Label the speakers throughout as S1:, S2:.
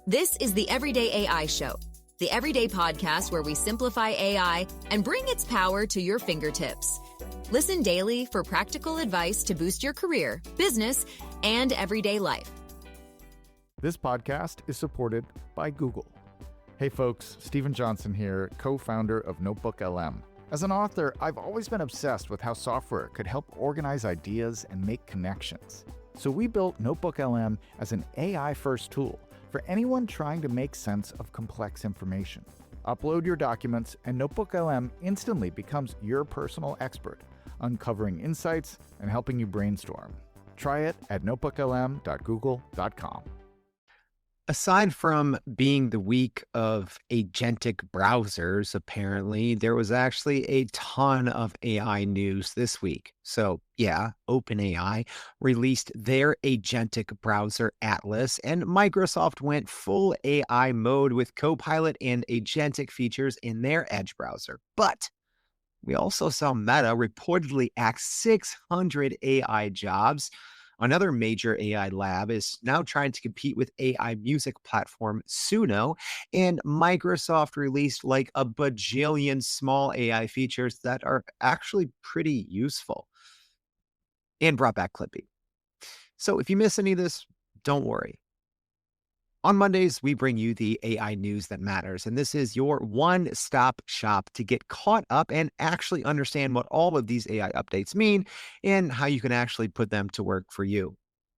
S1: This is the Everyday AI Show, the everyday podcast where we simplify AI and bring its power to your fingertips. Listen daily for practical advice to boost your career, business, and everyday life.
S2: This podcast is supported by Google. Hey folks, Stephen Johnson here, co-founder of NotebookLM. As an author, I've always been obsessed with how software could help organize ideas and make connections. So we built NotebookLM as an AI-first tool for anyone trying to make sense of complex information. Upload your documents, and NotebookLM instantly becomes your personal expert, uncovering insights and helping you brainstorm. Try it at notebooklm.google.com.
S3: Aside from being the week of agentic browsers, apparently, there was actually a ton of AI news this week. So yeah, OpenAI released their agentic browser Atlas, and Microsoft went full AI mode with Copilot and agentic features in their Edge browser. But we also saw Meta reportedly axe 600 AI jobs. Another major AI lab is now trying to compete with AI music platform Suno, and Microsoft released like a bajillion small AI features that are actually pretty useful and brought back Clippy. So if you miss any of this, don't worry. On Mondays, we bring you the AI news that matters, and this is your one-stop shop to get caught up and actually understand what all of these AI updates mean and how you can actually put them to work for you.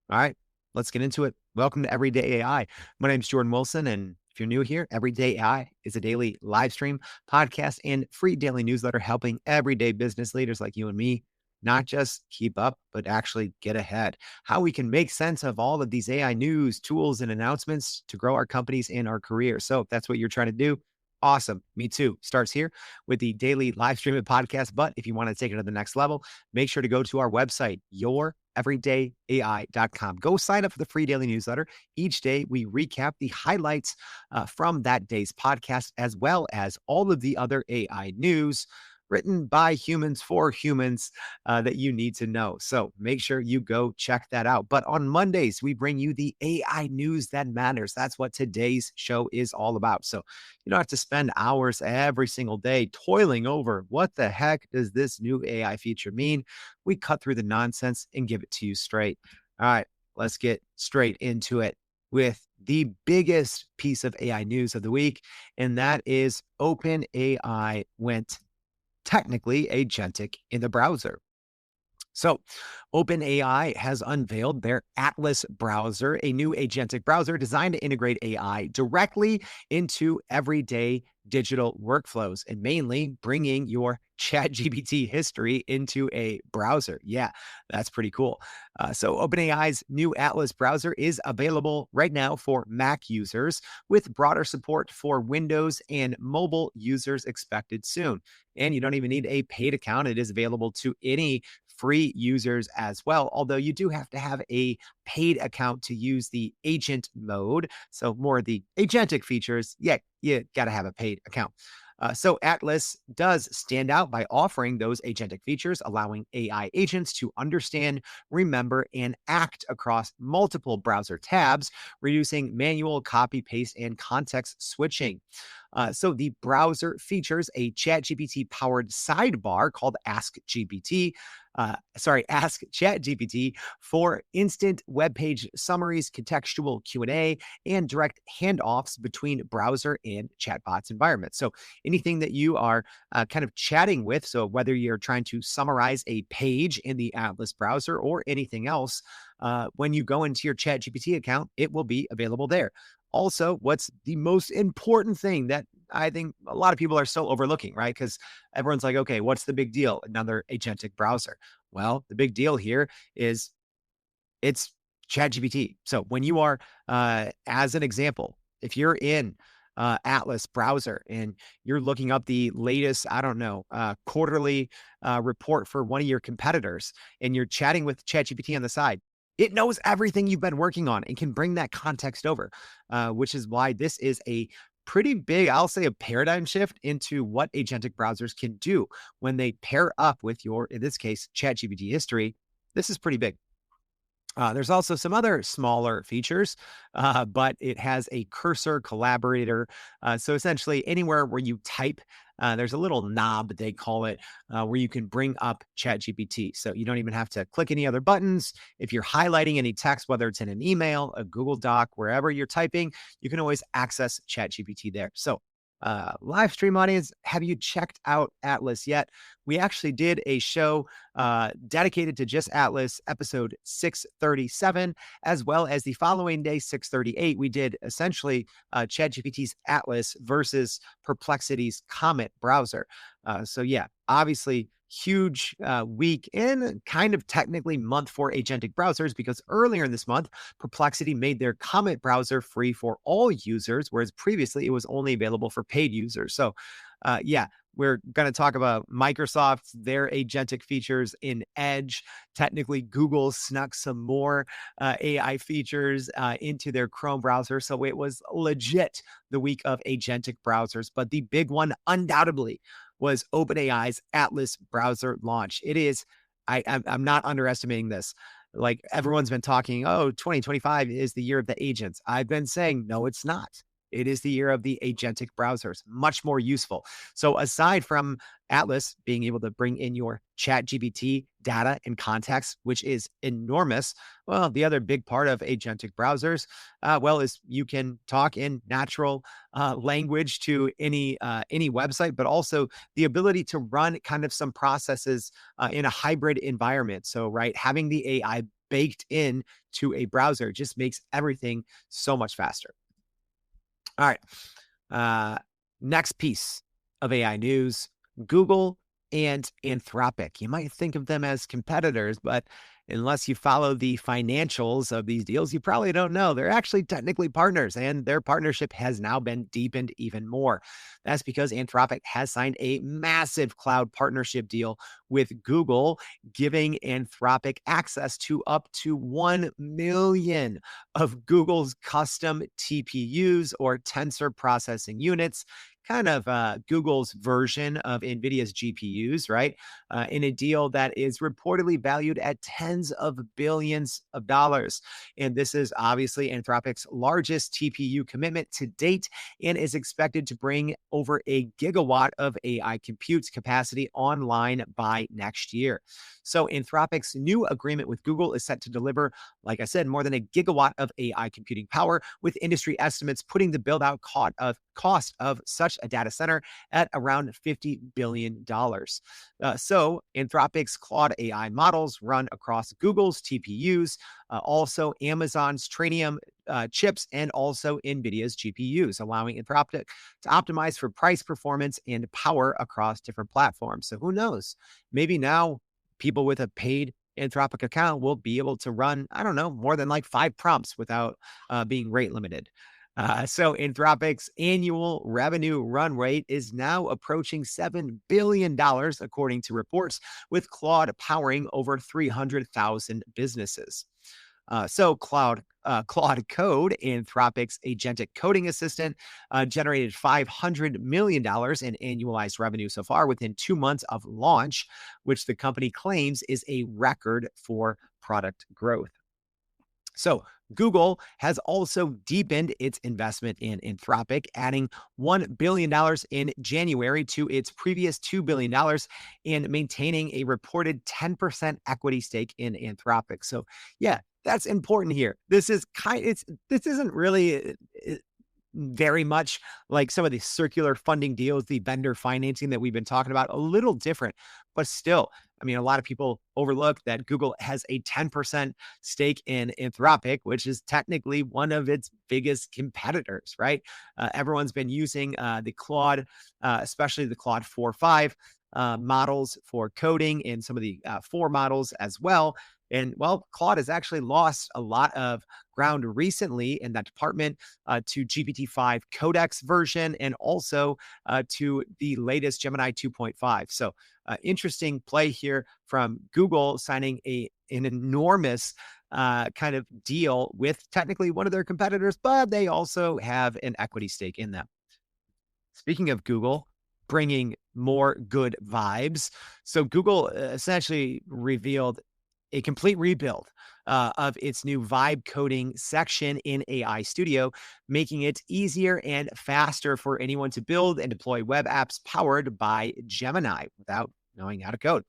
S3: All right, let's get into it. Welcome to Everyday AI. My name is Jordan Wilson, and if you're new here, Everyday AI is a daily live stream, podcast, and free daily newsletter helping everyday business leaders like you and me not just keep up, but actually get ahead. How we can make sense of all of these AI news, tools, and announcements to grow our companies and our careers. So if that's what you're trying to do, awesome. Me too. Starts here with the daily live stream and podcast. But if you want to take it to the next level, make sure to go to our website, youreverydayai.com. Go sign up for the free daily newsletter. Each day, we recap the highlights from that day's podcast, as well as all of the other AI news written by humans for humans that you need to know. So make sure you go check that out. But on Mondays, we bring you the AI news that matters. That's what today's show is all about. So you don't have to spend hours every single day toiling over what the heck does this new AI feature mean. We cut through the nonsense and give it to you straight. All right, let's get straight into it with the biggest piece of AI news of the week, and that is OpenAI went technically agentic in the browser. So OpenAI has unveiled their Atlas browser, a new agentic browser designed to integrate AI directly into everyday digital workflows and mainly bringing your ChatGPT history into a browser. Yeah, that's pretty cool. So OpenAI's new Atlas browser is available right now for Mac users with broader support for Windows and mobile users expected soon. And you don't even need a paid account. It is available to any free users as well, although you do have to have a paid account to use the agent mode. So more of the agentic features, yeah, you got to have a paid account. So Atlas does stand out by offering those agentic features, allowing AI agents to understand, remember, and act across multiple browser tabs, reducing manual copy, paste, and context switching. So the browser features a ChatGPT powered sidebar called Ask ChatGPT for instant web page summaries, contextual Q&A, and direct handoffs between browser and chatbots environments. So anything that you are kind of chatting with, so whether you're trying to summarize a page in the Atlas browser or anything else, when you go into your ChatGPT account, it will be available there. Also, what's the most important thing that I think a lot of people are still overlooking, right? Because everyone's like, okay, what's the big deal? Another agentic browser. Well, the big deal here is it's ChatGPT. So when you are, as an example, if you're in Atlas browser and you're looking up the latest, quarterly report for one of your competitors, and you're chatting with ChatGPT on the side, it knows everything you've been working on and can bring that context over, which is why this is a pretty big, I'll say, a paradigm shift into what agentic browsers can do when they pair up with your, in this case, ChatGPT history. This is pretty big. There's also some other smaller features, but it has a cursor collaborator. So essentially, anywhere where you type, there's a little knob, they call it, where you can bring up ChatGPT. So you don't even have to click any other buttons. If you're highlighting any text, whether it's in an email, a Google Doc, wherever you're typing, you can always access ChatGPT there. So live stream audience, have you checked out Atlas yet? We actually did a show dedicated to just Atlas, episode 637, as well as the following day, 638. We did essentially ChatGPT's Atlas versus Perplexity's Comet browser. So, yeah, obviously, huge week and kind of technically month for agentic browsers because earlier in this month, Perplexity made their Comet browser free for all users, whereas previously it was only available for paid users. So, yeah, we're going to talk about Microsoft's, their agentic features in Edge. Technically, Google snuck some more AI features into their Chrome browser. So it was legit the week of agentic browsers. But the big one, undoubtedly, was OpenAI's Atlas browser launch. It is, I'm not underestimating this. Like everyone's been talking, oh, 2025 is the year of the agents. I've been saying, no, it's not. It is the year of the agentic browsers, much more useful. So aside from Atlas being able to bring in your ChatGPT data and context, which is enormous, well, the other big part of agentic browsers, is you can talk in natural language to any website, but also the ability to run kind of some processes in a hybrid environment. So, right, having the AI baked in to a browser just makes everything so much faster. All right. Next piece of AI news, Google and Anthropic. You might think of them as competitors, but unless you follow the financials of these deals, you probably don't know. They're actually technically partners, and their partnership has now been deepened even more. That's because Anthropic has signed a massive cloud partnership deal with Google, giving Anthropic access to up to 1 million of Google's custom TPUs or tensor processing units, kind of Google's version of NVIDIA's GPUs, right? In a deal that is reportedly valued at tens of billions of dollars. And this is obviously Anthropic's largest TPU commitment to date and is expected to bring over a gigawatt of AI compute capacity online by next year. So Anthropic's new agreement with Google is set to deliver, like I said, more than a gigawatt of AI computing power, with industry estimates putting the build-out cost of such a data center at around $50 billion. So Anthropic's Claude AI models run across Google's TPUs, also Amazon's Trainium chips, and also NVIDIA's GPUs, allowing Anthropic to optimize for price, performance, and power across different platforms. So who knows? Maybe now people with a paid Anthropic account will be able to run, I don't know, more than like 5 prompts without being rate limited. So Anthropic's annual revenue run rate is now approaching $7 billion, according to reports, with Claude powering over 300,000 businesses. So Claude Code, Anthropic's agentic coding assistant, generated $500 million in annualized revenue so far within 2 months of launch, which the company claims is a record for product growth. So Google has also deepened its investment in Anthropic, adding $1 billion in January to its previous $2 billion and maintaining a reported 10% equity stake in Anthropic. So, yeah, that's important here. This isn't really very much like some of the circular funding deals, the vendor financing that we've been talking about, a little different, but still, I mean, a lot of people overlook that Google has a 10% stake in Anthropic, which is technically one of its biggest competitors, right? Everyone's been using the Claude, especially the Claude 4.5 models for coding, and some of the 4 models as well. And well, Claude has actually lost a lot of ground recently in that department to GPT-5 Codex version, and also to the latest Gemini 2.5. So interesting play here from Google, signing an enormous kind of deal with technically one of their competitors, but they also have an equity stake in them. Speaking of Google, bringing more good vibes. So Google essentially revealed a complete rebuild of its new vibe coding section in AI Studio, making it easier and faster for anyone to build and deploy web apps powered by Gemini without knowing how to code.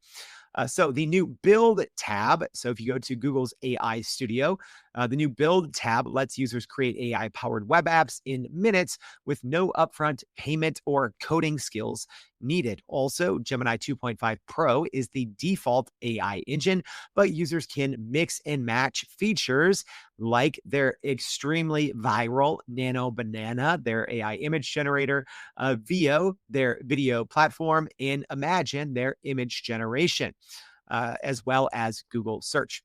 S3: So the new Build tab, so if you go to Google's AI Studio, the new Build tab lets users create AI-powered web apps in minutes with no upfront payment or coding skills needed. Also, Gemini 2.5 Pro is the default AI engine, but users can mix and match features like their extremely viral Nano Banana, their AI image generator, Veo, their video platform, and Imagine, their image generation, as well as Google search.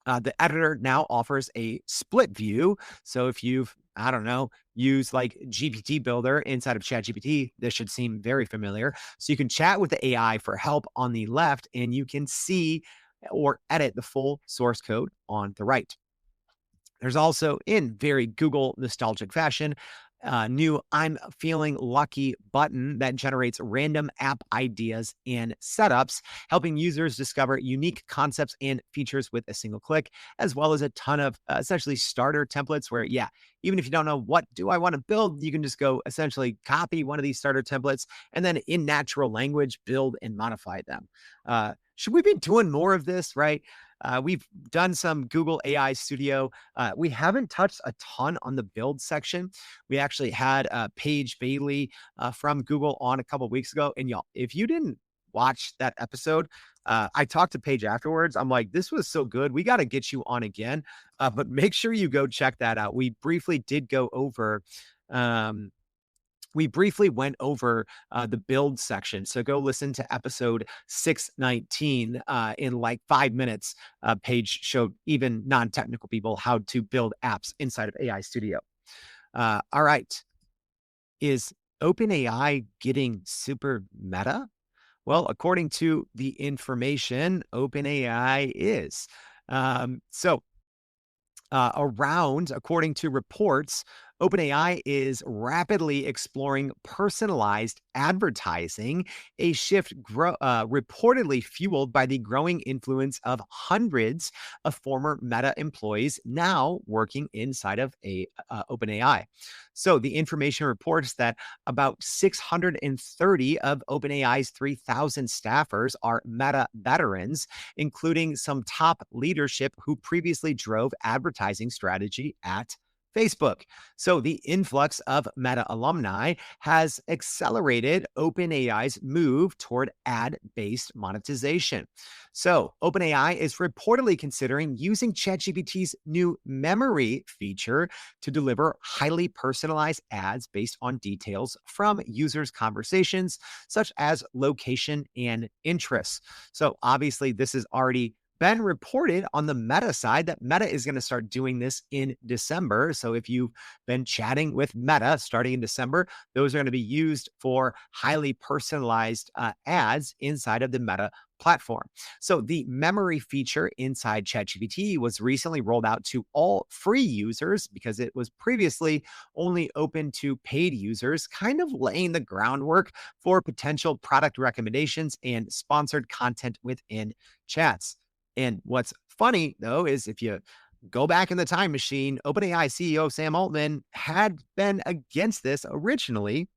S3: The editor now offers a split view. So if you've, I don't know, used like GPT Builder inside of ChatGPT, this should seem very familiar. So you can chat with the AI for help on the left, and you can see or edit the full source code on the right. There's also, in very Google nostalgic fashion, new I'm Feeling Lucky button that generates random app ideas and setups, helping users discover unique concepts and features with a single click, as well as a ton of essentially starter templates where, yeah, even if you don't know what do I want to build, you can just go essentially copy one of these starter templates and then in natural language, build and modify them. Should we be doing more of this, right? We've done some Google AI Studio. We haven't touched a ton on the build section. We actually had Paige Bailey from Google on a couple of weeks ago. And y'all, if you didn't watch that episode, I talked to Paige afterwards. I'm like, this was so good. We got to get you on again. But make sure you go check that out. We briefly did go over went over the build section. So go listen to episode 619 in like 5 minutes. Paige showed even non-technical people how to build apps inside of AI Studio. All right. Is OpenAI getting super meta? Well, according to the information, OpenAI is. According to reports, OpenAI is rapidly exploring personalized advertising, a shift reportedly fueled by the growing influence of hundreds of former Meta employees now working inside of OpenAI. So the information reports that about 630 of OpenAI's 3,000 staffers are Meta veterans, including some top leadership who previously drove advertising strategy at Facebook. So the influx of Meta alumni has accelerated OpenAI's move toward ad-based monetization. So OpenAI is reportedly considering using ChatGPT's new memory feature to deliver highly personalized ads based on details from users' conversations, such as location and interests. So obviously this is already been reported on the Meta side that Meta is going to start doing this in December. So if you've been chatting with Meta starting in December, those are going to be used for highly personalized ads inside of the Meta platform. So the memory feature inside ChatGPT was recently rolled out to all free users because it was previously only open to paid users, kind of laying the groundwork for potential product recommendations and sponsored content within chats. And what's funny, though, is if you go back in the time machine, OpenAI CEO Sam Altman had been against this originally.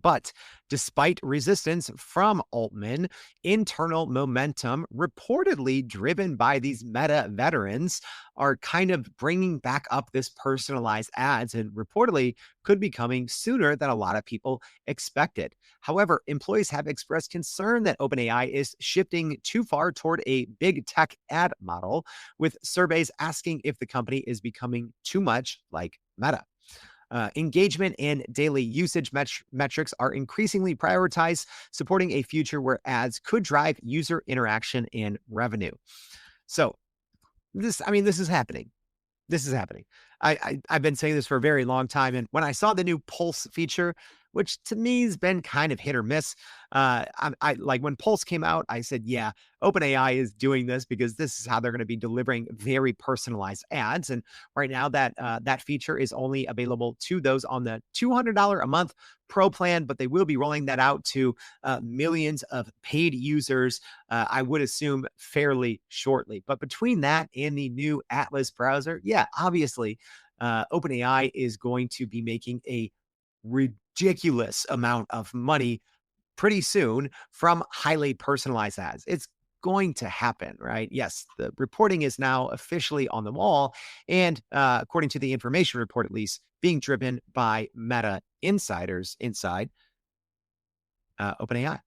S3: But despite resistance from Altman, internal momentum, reportedly driven by these Meta veterans, are kind of bringing back up this personalized ads and reportedly could be coming sooner than a lot of people expected. However, employees have expressed concern that OpenAI is shifting too far toward a big tech ad model, with surveys asking if the company is becoming too much like Meta. Engagement and daily usage metrics are increasingly prioritized, supporting a future where ads could drive user interaction and revenue. So this is happening. This is happening. I've been saying this for a very long time. And when I saw the new Pulse feature, which to me has been kind of hit or miss. I like when Pulse came out, I said, yeah, OpenAI is doing this because this is how they're going to be delivering very personalized ads. And right now, that feature is only available to those on the $200 a month Pro plan, but they will be rolling that out to millions of paid users, I would assume fairly shortly. But between that and the new Atlas browser, yeah, obviously, OpenAI is going to be making a ridiculous amount of money pretty soon from highly personalized ads. It's going to happen, right? Yes, the reporting is now officially on the wall. And according to the information report, at least, being driven by Meta insiders inside OpenAI.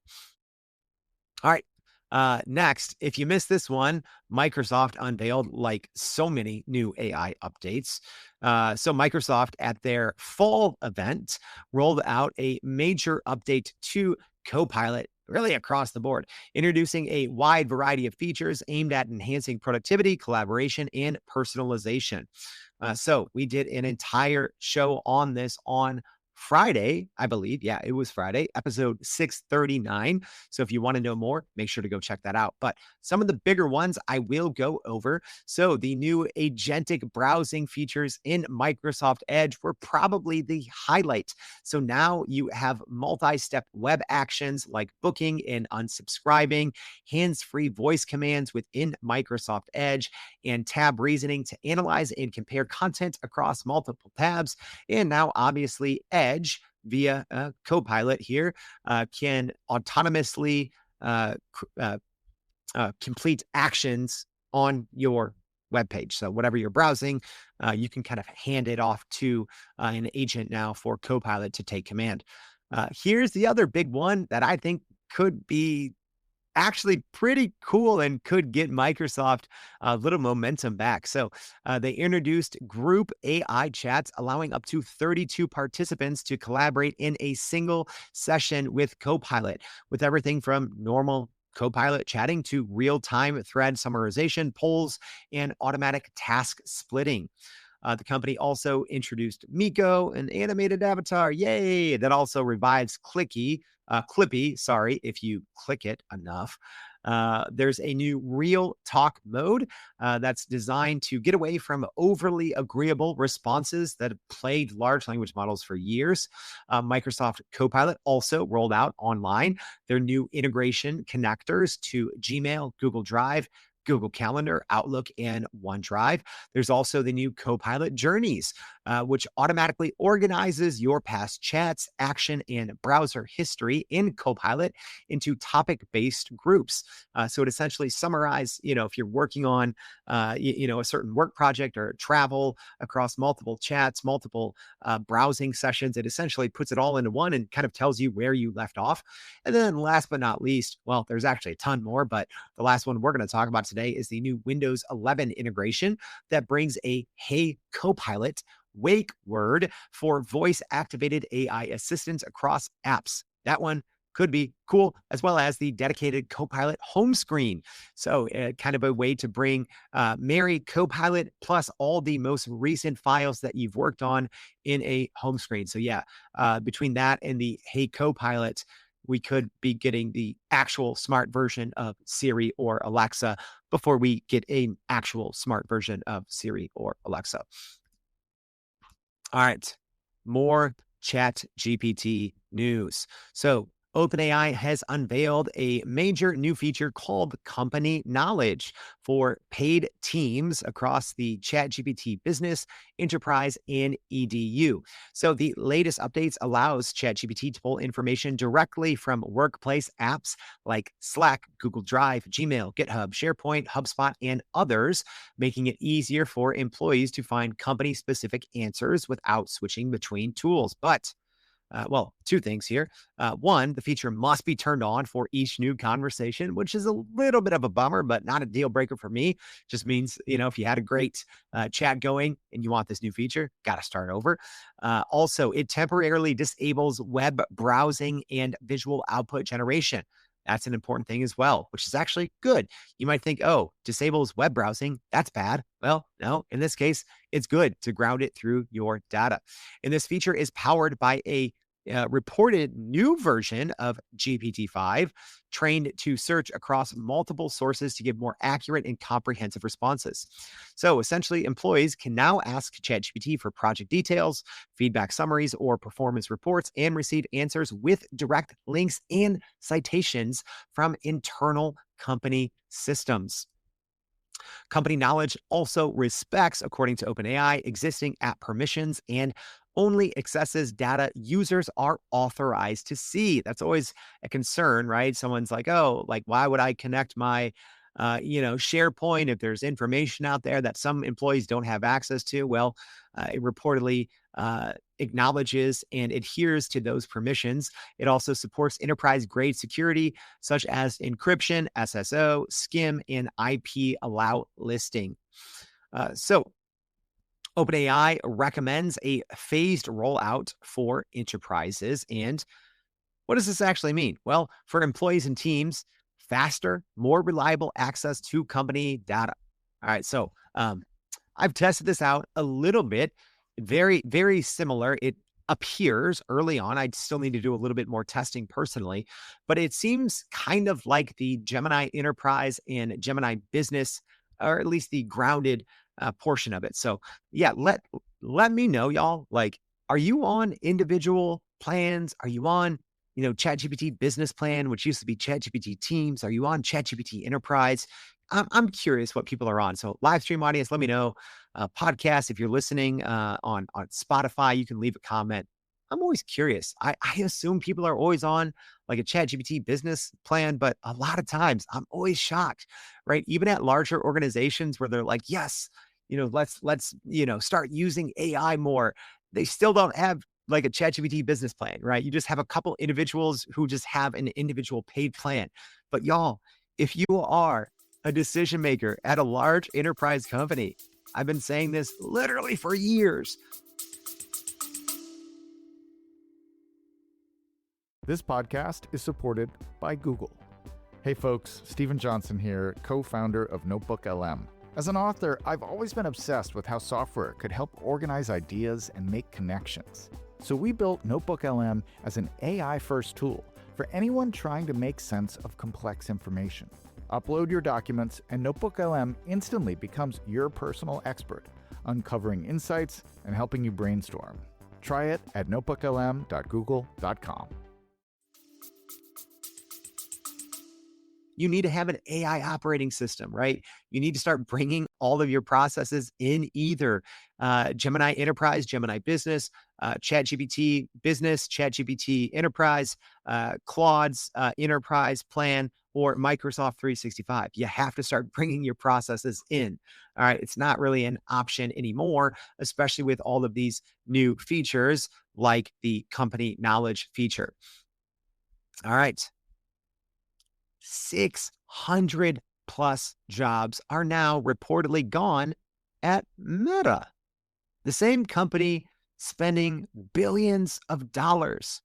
S3: All right. Next, if you missed this one, Microsoft unveiled like so many new AI updates. So Microsoft at their fall event rolled out a major update to Copilot really across the board, introducing a wide variety of features aimed at enhancing productivity, collaboration, and personalization. So we did an entire show on this on Friday, I believe. Yeah, it was Friday, episode 639. So if you want to know more, make sure to go check that out. But some of the bigger ones I will go over. So the new agentic browsing features in Microsoft Edge were probably the highlight. So now you have multi-step web actions like booking and unsubscribing, hands-free voice commands within Microsoft Edge, and tab reasoning to analyze and compare content across multiple tabs. And now, obviously, Edge via Copilot here can autonomously complete actions on your web page. So whatever you're browsing, you can kind of hand it off to an agent now for Copilot to take command. Here's the other big one that I think could be actually pretty cool and could get Microsoft a little momentum back. So they introduced group AI chats, allowing up to 32 participants to collaborate in a single session with Copilot, with everything from normal Copilot chatting to real-time thread summarization, polls, and automatic task splitting. The company also introduced Miko, an animated avatar, yay, that also revives Clippy, if you click it enough. There's a new real talk mode that's designed to get away from overly agreeable responses that have plagued large language models for years. Microsoft Copilot also rolled out online their new integration connectors to Gmail, Google Drive, Google Calendar, Outlook, and OneDrive. There's also the new Copilot Journeys, which automatically organizes your past chats, action, and browser history in Copilot into topic-based groups. So it essentially summarizes, if you're working on, a certain work project or travel across multiple chats, multiple browsing sessions, it essentially puts it all into one and kind of tells you where you left off. And then last but not least, well, there's actually a ton more, but the last one we're going to talk about today is the new Windows 11 integration that brings a Hey Copilot wake word for voice-activated AI assistants across apps. That one could be cool, as well as the dedicated Copilot home screen. So kind of a way to bring marry Copilot plus all the most recent files that you've worked on in a home screen. So yeah, between that and the Hey Copilot, we could be getting the actual smart version of Siri or Alexa before we get an actual smart version of Siri or Alexa. All right, more ChatGPT news. So OpenAI has unveiled a major new feature called Company Knowledge for paid teams across the ChatGPT business, enterprise, and EDU. So the latest updates allows ChatGPT to pull information directly from workplace apps like Slack, Google Drive, Gmail, GitHub, SharePoint, HubSpot, and others, making it easier for employees to find company-specific answers without switching between tools. But two things here. One, the feature must be turned on for each new conversation, which is a little bit of a bummer, but not a deal breaker for me. Just means, if you had a great chat going and you want this new feature, got to start over. Also, it temporarily disables web browsing and visual output generation. That's an important thing as well, which is actually good. You might think, oh, disables web browsing. That's bad. Well, no, in this case, it's good to ground it through your data. And this feature is powered by a reported new version of GPT-5 trained to search across multiple sources to give more accurate and comprehensive responses. So essentially, employees can now ask ChatGPT for project details, feedback summaries, or performance reports and receive answers with direct links and citations from internal company systems. Company knowledge also respects, according to OpenAI, existing app permissions and only accesses data users are authorized to see. That's always a concern, right? Someone's like, oh, like, why would I connect my SharePoint if there's information out there that some employees don't have access to? Well, it reportedly acknowledges and adheres to those permissions. It also supports enterprise-grade security, such as encryption, SSO, SCIM, and IP allow listing. So OpenAI recommends a phased rollout for enterprises. And what does this actually mean? Well, for employees and teams, faster, more reliable access to company data. All right, so I've tested this out a little bit. Very, very similar. It appears early on. I'd still need to do a little bit more testing personally, but it seems kind of like the Gemini Enterprise and Gemini Business, or at least the grounded portion of it. So yeah, let me know, y'all. Like, are you on individual plans? Are you on ChatGPT Business Plan, which used to be ChatGPT Teams? Are you on ChatGPT Enterprise? I'm curious what people are on. So live stream audience, let me know. Podcast, if you're listening on Spotify, you can leave a comment. I'm always curious. I assume people are always on like a ChatGPT Business Plan, but a lot of times I'm always shocked, right? Even at larger organizations where they're like, yes, let's start using AI more. They still don't have like a ChatGPT Business Plan, right? You just have a couple individuals who just have an individual paid plan. But y'all, if you are a decision maker at a large enterprise company, I've been saying this literally for years.
S2: This podcast is supported by Google. Hey folks, Stephen Johnson here, co-founder of NotebookLM. As an author, I've always been obsessed with how software could help organize ideas and make connections. So we built NotebookLM as an AI-first tool for anyone trying to make sense of complex information. Upload your documents, and NotebookLM instantly becomes your personal expert, uncovering insights and helping you brainstorm. Try it at notebooklm.google.com.
S3: You need to have an AI operating system, right? You need to start bringing all of your processes in either Gemini Enterprise, Gemini Business, ChatGPT Business, ChatGPT Enterprise, Claude's Enterprise Plan, or Microsoft 365. You have to start bringing your processes in. All right. It's not really an option anymore, especially with all of these new features like the company knowledge feature. All right. 600 plus jobs are now reportedly gone at Meta, the same company spending billions of dollars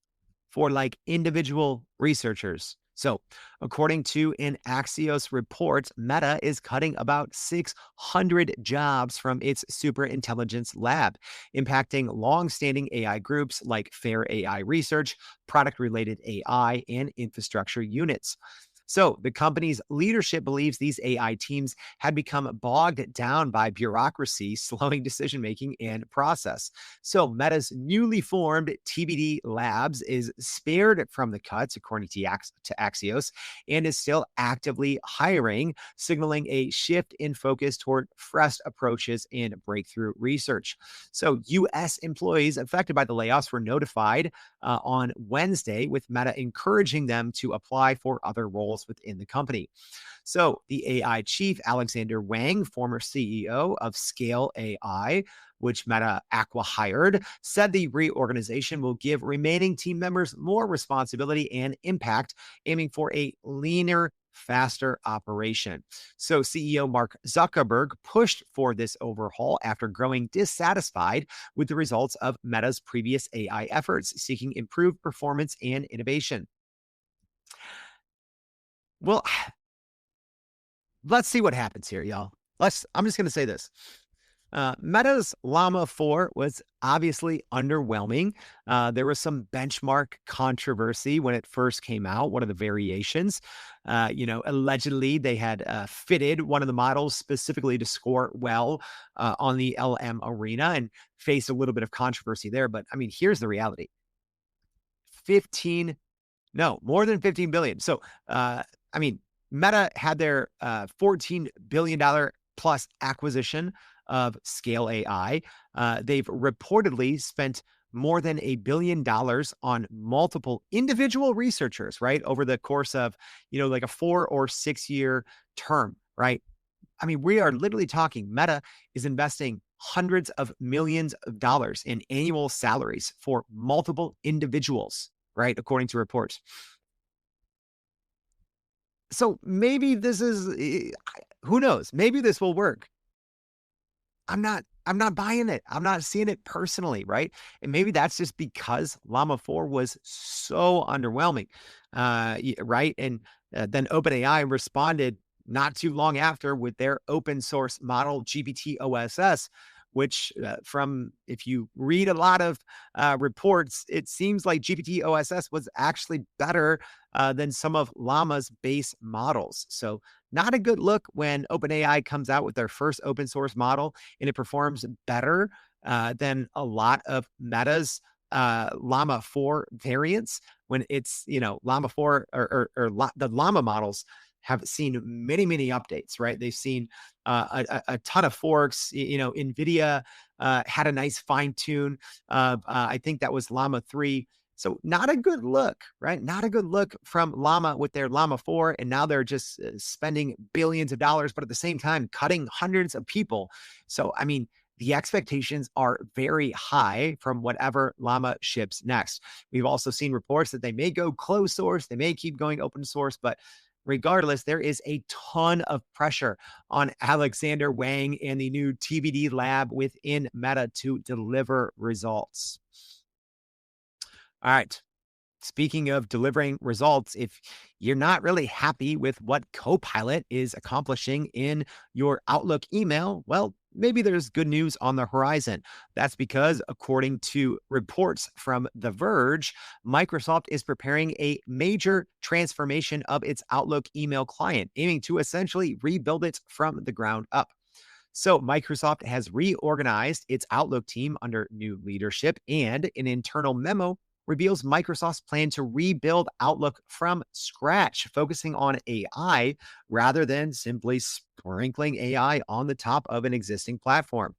S3: for like individual researchers. So according to an Axios report, Meta is cutting about 600 jobs from its superintelligence lab, impacting long-standing AI groups like Fair AI Research, product-related AI, and infrastructure units. So the company's leadership believes these AI teams had become bogged down by bureaucracy, slowing decision-making and process. So Meta's newly formed TBD Labs is spared from the cuts, according to Axios, and is still actively hiring, signaling a shift in focus toward fresh approaches and breakthrough research. So U.S. employees affected by the layoffs were notified on Wednesday, with Meta encouraging them to apply for other roles within the company. So the AI chief, Alexander Wang, former CEO of Scale AI, which Meta acqui-hired, said the reorganization will give remaining team members more responsibility and impact, aiming for a leaner, faster operation. So CEO Mark Zuckerberg pushed for this overhaul after growing dissatisfied with the results of Meta's previous AI efforts, seeking improved performance and innovation. Well, let's see what happens here, y'all. I'm just going to say this. Meta's Llama 4 was obviously underwhelming. There was some benchmark controversy when it first came out, one of the variations. Allegedly they had fitted one of the models specifically to score well on the LM arena and faced a little bit of controversy there. But I mean, here's the reality. 15 No, more than 15 billion. So, I mean, Meta had their $14 billion plus acquisition of Scale AI. They've reportedly spent more than $1 billion on multiple individual researchers, right? Over the course of, like a 4 or 6 year term, right? I mean, we are literally talking Meta is investing hundreds of millions of dollars in annual salaries for multiple individuals, right? According to reports. So maybe this is, who knows? Maybe this will work. I'm not buying it. I'm not seeing it personally, right? And maybe that's just because Llama 4 was so underwhelming, right? And then OpenAI responded not too long after with their open source model GPT OSS, which if you read a lot of reports, it seems like GPT OSS was actually better than some of Llama's base models. So not a good look when OpenAI comes out with their first open source model and it performs better than a lot of Meta's Llama 4 variants when it's, Llama 4 the Llama models have seen many, many updates, right? They've seen a ton of forks. NVIDIA had a nice fine tune. I think that was Llama 3. So not a good look, right? Not a good look from Llama with their Llama 4. And now they're just spending billions of dollars, but at the same time, cutting hundreds of people. So, I mean, the expectations are very high from whatever Llama ships next. We've also seen reports that they may go closed source. They may keep going open source, but regardless, there is a ton of pressure on Alexander Wang and the new TBD lab within Meta to deliver results. All right. Speaking of delivering results, if you're not really happy with what Copilot is accomplishing in your Outlook email, well, maybe there's good news on the horizon. That's because, according to reports from The Verge, Microsoft is preparing a major transformation of its Outlook email client, aiming to essentially rebuild it from the ground up. So Microsoft has reorganized its Outlook team under new leadership, and an internal memo reveals Microsoft's plan to rebuild Outlook from scratch, focusing on AI rather than simply sprinkling AI on the top of an existing platform.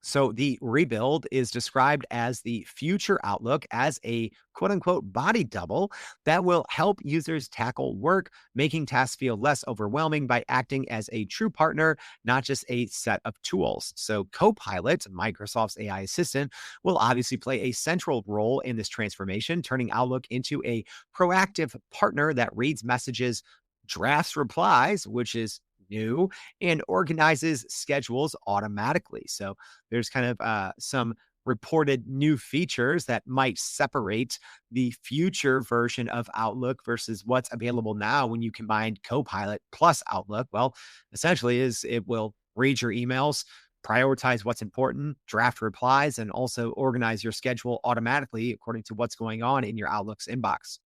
S3: So the rebuild is described as the future Outlook as a quote unquote body double that will help users tackle work, making tasks feel less overwhelming by acting as a true partner, not just a set of tools. So Copilot, Microsoft's AI assistant, will obviously play a central role in this transformation, turning Outlook into a proactive partner that reads messages, drafts replies, which is new, and organizes schedules automatically. So there's kind of some reported new features that might separate the future version of Outlook versus what's available now when you combine Copilot plus Outlook. Well, essentially is it will read your emails, prioritize what's important, draft replies, and also organize your schedule automatically according to what's going on in your Outlook's inbox.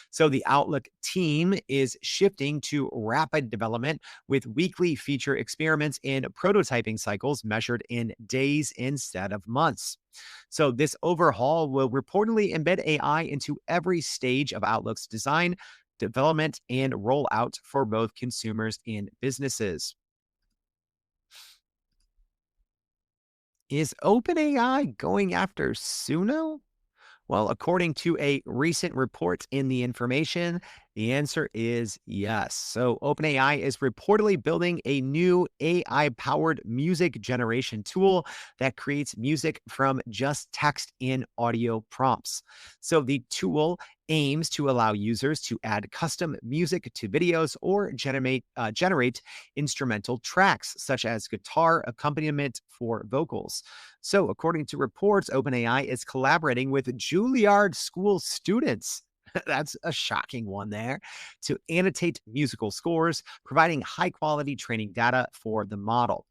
S3: So the Outlook team is shifting to rapid development with weekly feature experiments and prototyping cycles measured in days instead of months. So this overhaul will reportedly embed AI into every stage of Outlook's design, development, and rollout for both consumers and businesses. Is OpenAI going after Suno? Well, according to a recent report in The Information, the answer is yes. So, OpenAI is reportedly building a new AI powered music generation tool that creates music from just text and audio prompts. So, the tool aims to allow users to add custom music to videos or generate instrumental tracks, such as guitar accompaniment for vocals. So, according to reports, OpenAI is collaborating with Juilliard School students. That's a shocking one there, to annotate musical scores, providing high quality training data for the model.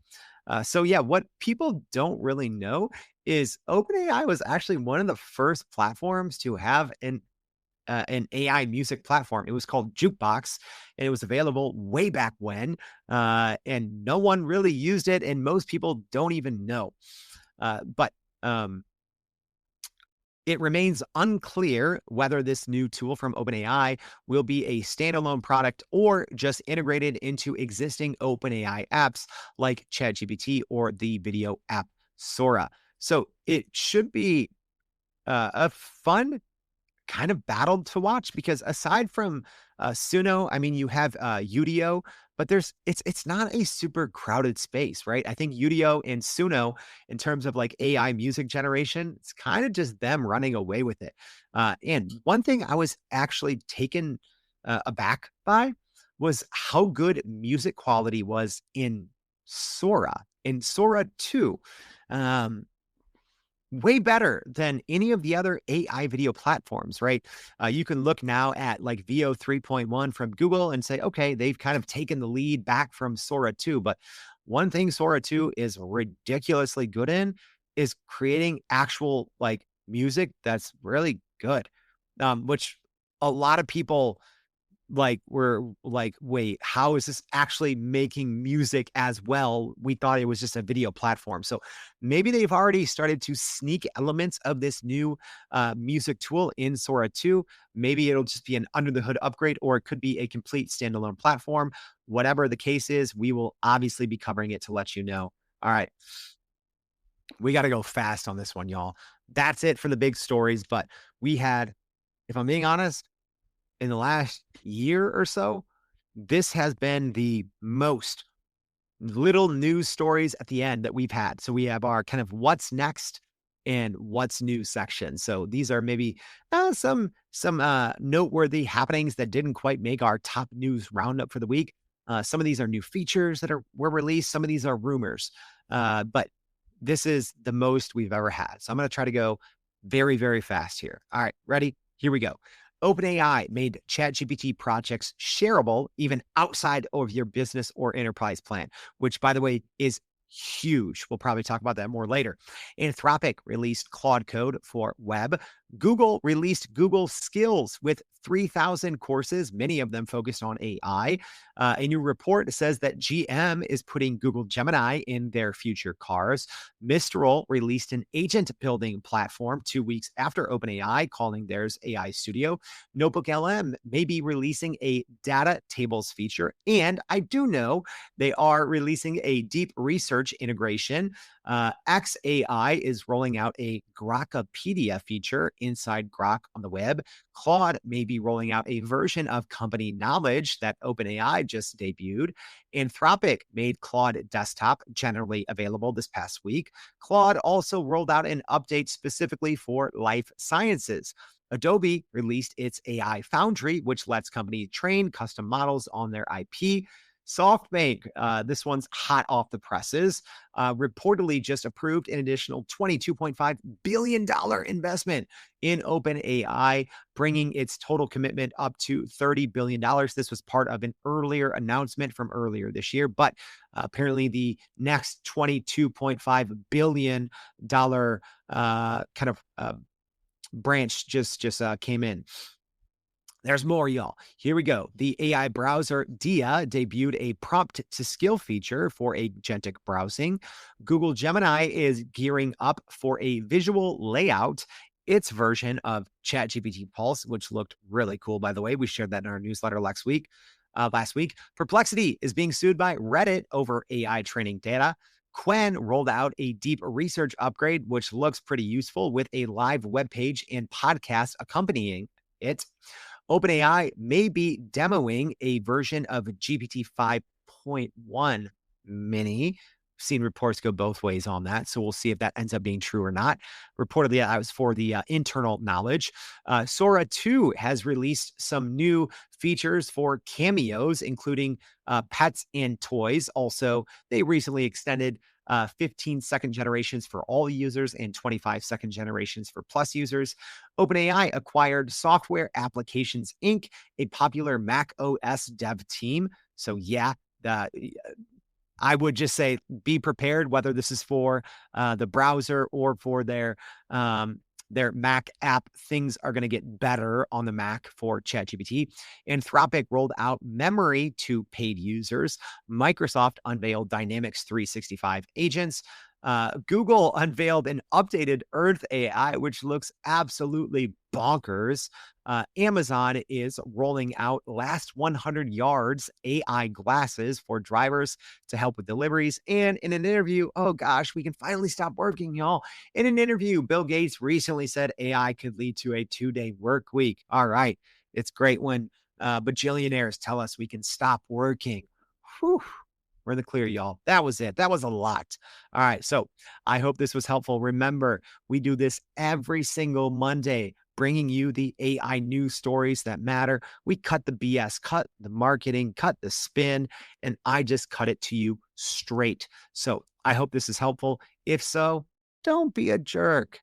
S3: So yeah, what people don't really know is OpenAI was actually one of the first platforms to have an AI music platform. It was called Jukebox, and it was available way back when, and no one really used it, and most people don't even know. But it remains unclear whether this new tool from OpenAI will be a standalone product or just integrated into existing OpenAI apps like ChatGPT or the video app Sora. So it should be a fun kind of battle to watch because aside from Suno, I mean, you have Udio, but it's not a super crowded space, right? I think Udio and Suno, in terms of like AI music generation, it's kind of just them running away with it. And one thing I was actually taken aback by was how good music quality was in Sora, in Sora 2. Um, Way better than any of the other AI video platforms, right? You can look now at like VO 3.1 from Google and say, okay, they've kind of taken the lead back from Sora 2. But one thing Sora 2 is ridiculously good in is creating actual like music that's really good, which a lot of people like we're like, wait, how is this actually making music as well? We thought it was just a video platform. So maybe they've already started to sneak elements of this new music tool in Sora 2. Maybe it'll just be an under the hood upgrade, or it could be a complete standalone platform. Whatever the case is, we will obviously be covering it to let you know. All right. We got to go fast on this one, y'all. That's it for the big stories. But we had, if I'm being honest, in the last year or so, this has been the most little news stories at the end that we've had. So we have our kind of what's next and what's new section. So these are maybe some noteworthy happenings that didn't quite make our top news roundup for the week. Some of these are new features that were released. Some of these are rumors, but this is the most we've ever had. So I'm going to try to go very, very fast here. All right, ready? Here we go. OpenAI made ChatGPT projects shareable even outside of your business or enterprise plan, which, by the way, is huge. We'll probably talk about that more later. Anthropic released Claude Code for web. Google released Google Skills with 3,000 courses, many of them focused on AI. A new report says that GM is putting Google Gemini in their future cars. Mistral released an agent building platform 2 weeks after OpenAI, calling theirs AI Studio. NotebookLM may be releasing a data tables feature. And I do know they are releasing a deep research integration. XAI is rolling out a Grokpedia feature inside Grok on the web. Claude may be rolling out a version of company knowledge that OpenAI just debuted. Anthropic made Claude Desktop generally available this past week. Claude also rolled out an update specifically for life sciences. Adobe released its AI Foundry, which lets companies train custom models on their IP. SoftBank, this one's hot off the presses, reportedly just approved an additional $22.5 billion investment in OpenAI, bringing its total commitment up to $30 billion. This was part of an earlier announcement from earlier this year, but apparently the next $22.5 billion kind of branch just came in. There's more, y'all. Here we go. The AI browser Dia debuted a prompt to skill feature for agentic browsing. Google Gemini is gearing up for a visual layout, its version of ChatGPT Pulse, which looked really cool, by the way. We shared that in our newsletter last week. Perplexity is being sued by Reddit over AI training data. Qwen rolled out a deep research upgrade, which looks pretty useful with a live web page and podcast accompanying it. OpenAI may be demoing a version of GPT 5.1 mini. Seen reports go both ways on that, so we'll see if that ends up being true or not. Reportedly, that was for the internal knowledge. Sora 2 has released some new features for cameos, including pets and toys. Also, they recently extended 15-second generations for all users and 25-second generations for plus users. OpenAI acquired Software Applications Inc., a popular Mac OS dev team. So yeah, I would just say be prepared, whether this is for the browser or for their Mac app. Things are going to get better on the Mac for ChatGPT. Anthropic rolled out memory to paid users. Microsoft unveiled Dynamics 365 agents. Google unveiled an updated Earth AI, which looks absolutely bonkers. Amazon is rolling out last 100 yards AI glasses for drivers to help with deliveries. And in an interview, oh gosh, we can finally stop working, y'all. In an interview, Bill Gates recently said AI could lead to a 2-day work week. All right. It's great when bajillionaires tell us we can stop working. Whew. We're in the clear, y'all. That was it. That was a lot. All right. So I hope this was helpful. Remember, we do this every single Monday, bringing you the AI news stories that matter. We cut the BS, cut the marketing, cut the spin, and I just cut it to you straight. So I hope this is helpful. If so, don't be a jerk.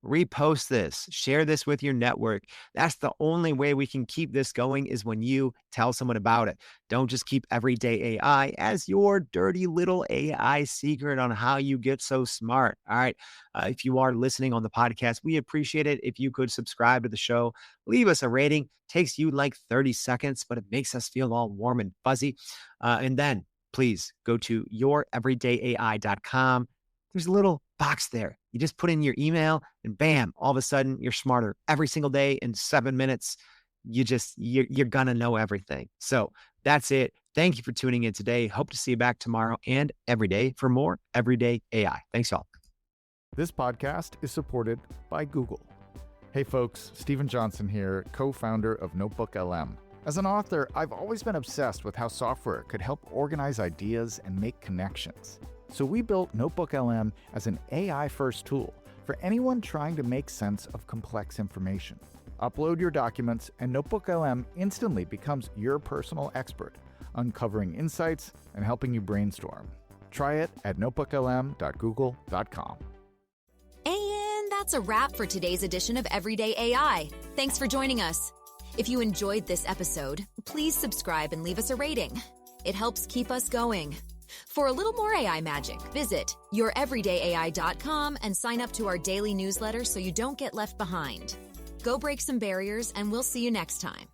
S3: Repost this, share this with your network. That's the only way we can keep this going, is when you tell someone about it. Don't just keep everyday AI as your dirty little AI secret on how you get so smart. All right. If you are listening on the podcast, we appreciate it if you could subscribe to the show, leave us a rating. Takes you like 30 seconds, but it makes us feel all warm and fuzzy. And then please go to youreverydayai.com. There's a little box there. You just put in your email and bam, all of a sudden you're smarter every single day in 7 minutes. You're going to know everything. So that's it. Thank you for tuning in today. Hope to see you back tomorrow and every day for more Everyday AI. Thanks, y'all.
S2: This podcast is supported by Google. Hey folks, Stephen Johnson here, co-founder of NotebookLM. As an author, I've always been obsessed with how software could help organize ideas and make connections. So we built NotebookLM as an AI-first tool for anyone trying to make sense of complex information. Upload your documents, and NotebookLM instantly becomes your personal expert, uncovering insights and helping you brainstorm. Try it at notebooklm.google.com.
S1: And that's a wrap for today's edition of Everyday AI. Thanks for joining us. If you enjoyed this episode, please subscribe and leave us a rating. It helps keep us going. For a little more AI magic, visit youreverydayai.com and sign up to our daily newsletter so you don't get left behind. Go break some barriers, and we'll see you next time.